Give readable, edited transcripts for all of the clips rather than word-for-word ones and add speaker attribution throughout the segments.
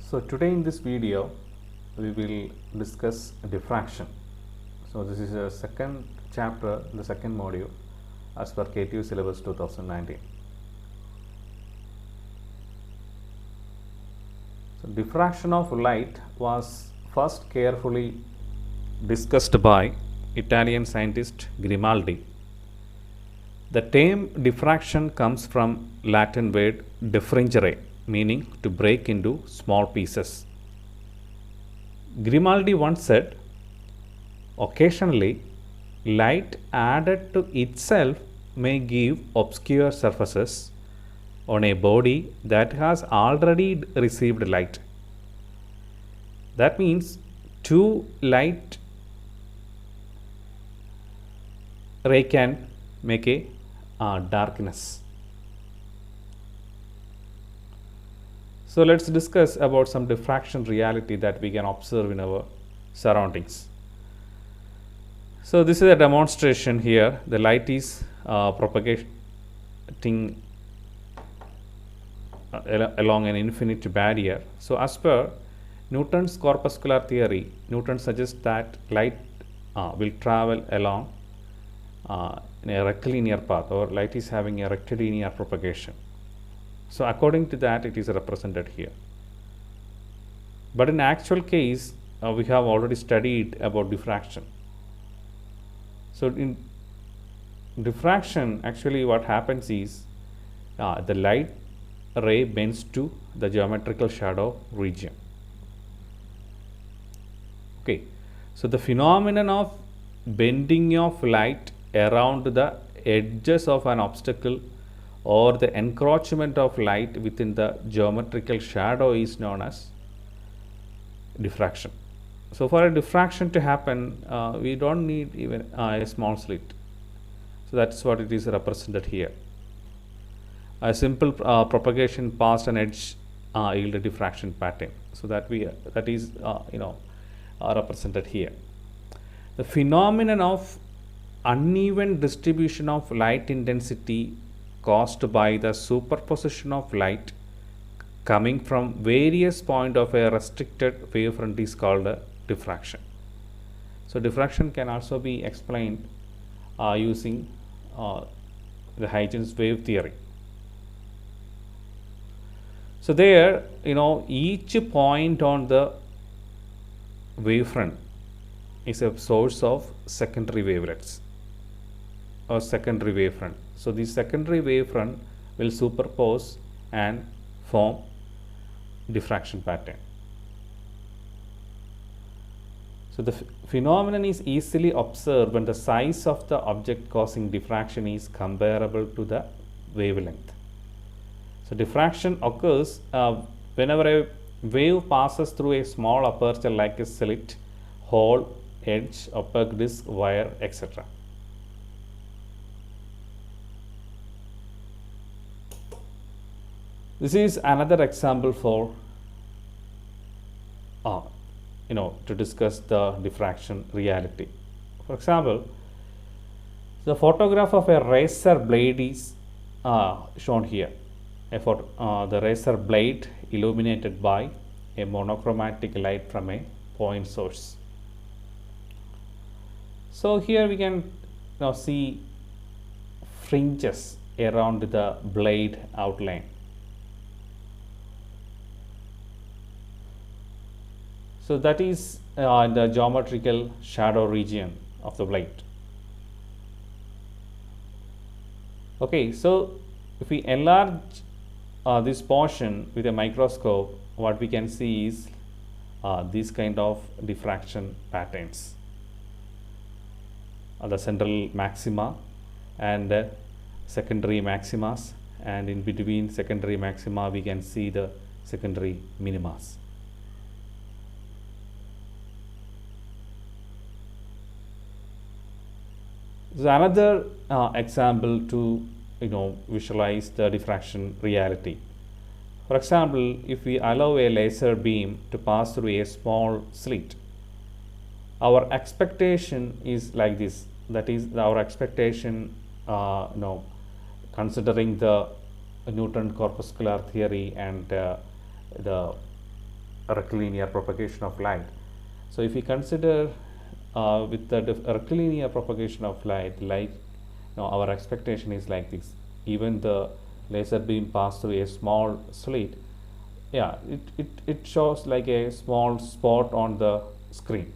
Speaker 1: So today in this video we will discuss diffraction. So this is a second chapter, the second module as per KTU syllabus 2019. So diffraction of light was first carefully discussed by Italian scientist Grimaldi. The term diffraction comes from Latin word diffringere, meaning to break into small pieces. Grimaldi once said, occasionally, light added to itself may give obscure surfaces on a body that has already received light. That means two light ray can make a darkness. So let's discuss about some diffraction reality that we can observe in our surroundings. So this is a demonstration here. The light is propagating along an infinite barrier. So as per Newton's corpuscular theory, Newton suggests that light will travel along in a rectilinear path, or light is having a rectilinear propagation. So according to that, it is represented here. But in actual case, we have already studied about diffraction. So in diffraction, actually what happens is the light ray bends to the geometrical shadow region. Okay, so the phenomenon of bending of light around the edges of an obstacle or the encroachment of light within the geometrical shadow is known as diffraction. So for a diffraction to happen, we don't need even a small slit. So that's what it is represented here. A simple propagation past an edge yield a diffraction pattern. So that is represented here. The phenomenon of uneven distribution of light intensity caused by the superposition of light coming from various points of a restricted wavefront is called a diffraction. So diffraction can also be explained using the Huygens wave theory. So there, each point on the wavefront is a source of secondary wavelets or secondary wavefront. So the secondary wavefront will superpose and form diffraction pattern. So the phenomenon is easily observed when the size of the object causing diffraction is comparable to the wavelength. So diffraction occurs whenever a wave passes through a small aperture like a slit, hole, edge, opaque disc, wire, etc. This is another example for to discuss the diffraction reality. For example, the photograph of a razor blade is shown here. The razor blade illuminated by a monochromatic light from a point source. So here we can now see fringes around the blade outline. So that is the geometrical shadow region of the blade. Okay, so if we enlarge this portion with a microscope, what we can see is these kind of diffraction patterns. The central maxima and secondary maximas, and in between secondary maxima we can see the secondary minimas. So another example to visualize the diffraction reality. For example, if we allow a laser beam to pass through a small slit, our expectation is like this. That is our expectation, considering the Newton corpuscular theory and the rectilinear propagation of light. So if we consider with the rectilinear propagation of light, our expectation is like this. Even the laser beam pass through a small slit, yeah, it shows like a small spot on the screen.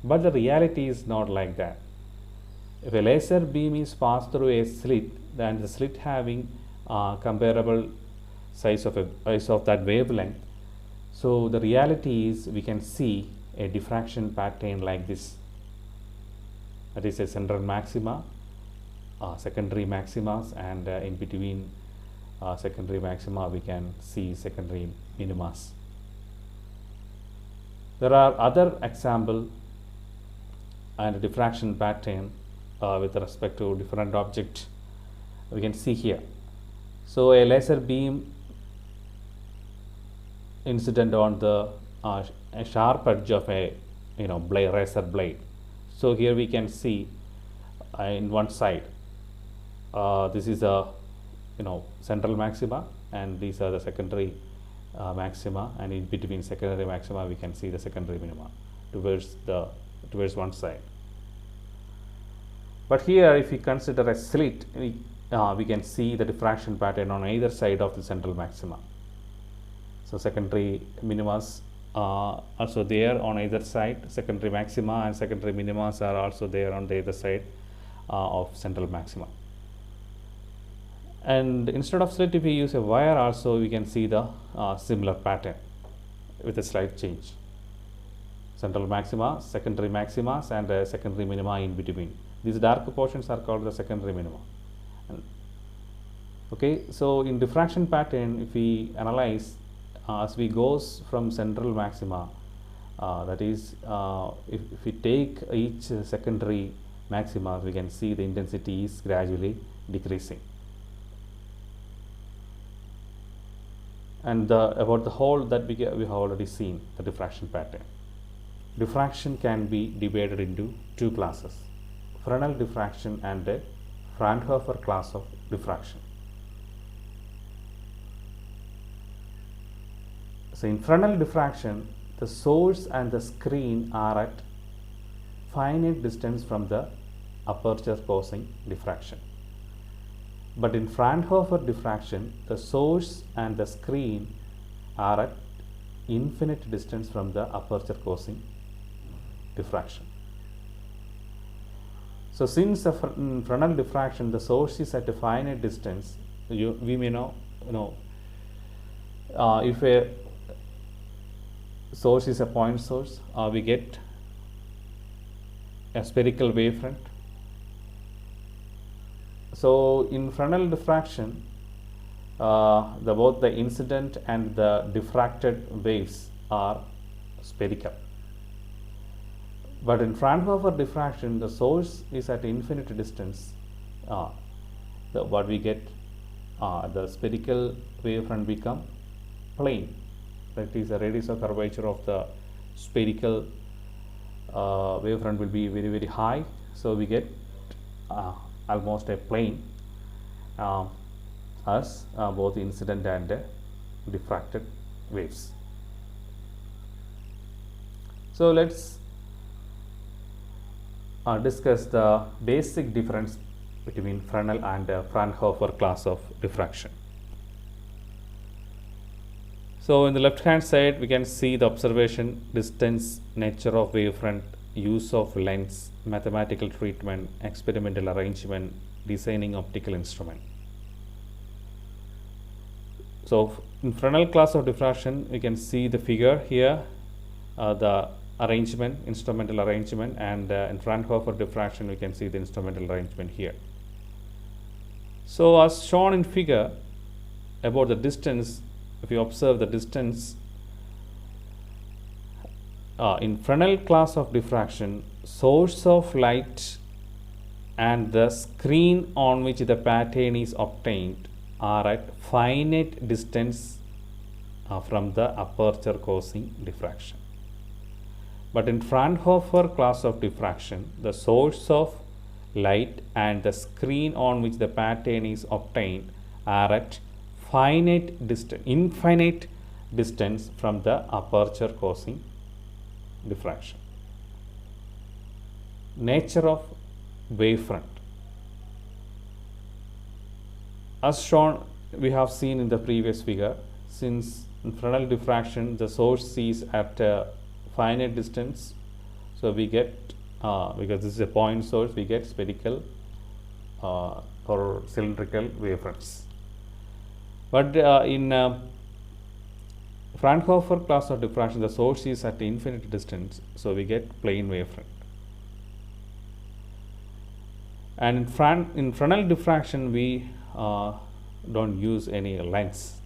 Speaker 1: But the reality is not like that. If a laser beam is passed through a slit, then the slit having comparable size of that wavelength, so the reality is we can see a diffraction pattern like this. That is a central maxima, secondary maximas, and in between secondary maxima we can see secondary minimas. There are other example and diffraction pattern with respect to different object we can see here. So a laser beam incident on the a sharp edge of a razor blade. So here we can see in one side this is a central maxima, and these are the secondary maxima, and in between secondary maxima we can see the secondary minima towards one side. But here if we consider a slit, we can see the diffraction pattern on either side of the central maxima. So secondary minimas also there on either side, secondary maxima and secondary minimas are also there on the other side of central maxima. And instead of slit, if we use a wire also, we can see the similar pattern with a slight change. Central maxima, secondary maximas, and secondary minima in between. These dark portions are called the secondary minima. Okay, so in diffraction pattern, if we analyze as we goes from central maxima, that is if we take each secondary maxima, we can see the intensity is gradually decreasing. And about the whole that we have already seen the diffraction pattern. Diffraction can be divided into two classes: Fresnel diffraction and a Fraunhofer class of diffraction. So in Fresnel diffraction, the source and the screen are at finite distance from the aperture causing diffraction. But in Fraunhofer diffraction, the source and the screen are at infinite distance from the aperture causing diffraction. So since in Fresnel diffraction the source is at a finite distance, we may know if a source is a point source, we get a spherical wavefront. So in Fresnel diffraction, both the incident and the diffracted waves are spherical. But in Fraunhofer diffraction, the source is at infinite distance. What we get, the spherical wavefront become plane. That is, the radius of curvature of the spherical wavefront will be very, very high. So we get almost a plane as both incident and diffracted waves. So let's discuss the basic difference between Fresnel and Fraunhofer class of diffraction. So in the left hand side we can see the observation, distance, nature of wavefront, use of lens, mathematical treatment, experimental arrangement, designing optical instrument. So in Fresnel class of diffraction we can see the figure here, the arrangement, instrumental arrangement, and in Fraunhofer diffraction we can see the instrumental arrangement here. So as shown in figure, about the distance, if you observe the distance in Fresnel class of diffraction, source of light and the screen on which the pattern is obtained are at finite distance from the aperture causing diffraction. But in Fraunhofer class of diffraction, the source of light and the screen on which the pattern is obtained are at infinite distance from the aperture causing diffraction. Nature of wavefront. As shown, we have seen in the previous figure, since in Fresnel diffraction the source sees at a finite distance, so we get because this is a point source, we get spherical or cylindrical wavefronts. But in Fraunhofer class of diffraction, the source is at infinite distance, so we get plane wavefront. And in Fresnel diffraction, we don't use any lens,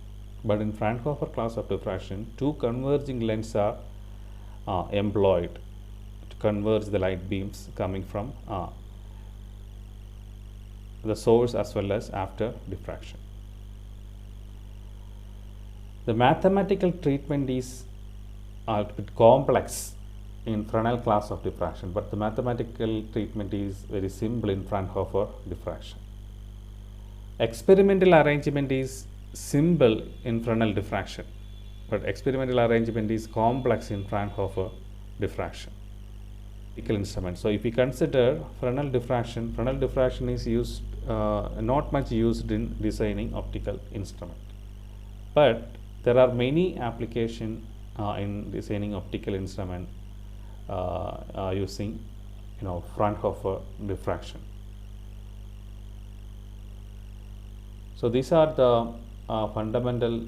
Speaker 1: but in Fraunhofer class of diffraction, two converging lenses are employed to converge the light beams coming from the source as well as after diffraction. The mathematical treatment is a bit complex in Fresnel class of diffraction, but the mathematical treatment is very simple in Fraunhofer diffraction. Experimental arrangement is simple in Fresnel diffraction, but experimental arrangement is complex in Fraunhofer diffraction. Instrument. So if we consider Fresnel diffraction is used not much used in designing optical instrument, but there are many applications in designing optical instrument using Fraunhofer diffraction. So these are the fundamental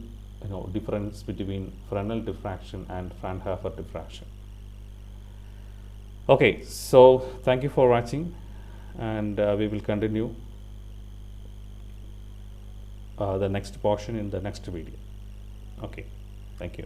Speaker 1: difference between Fresnel diffraction and Fraunhofer diffraction. Okay, so thank you for watching, and we will continue the next portion in the next video. Okay, thank you.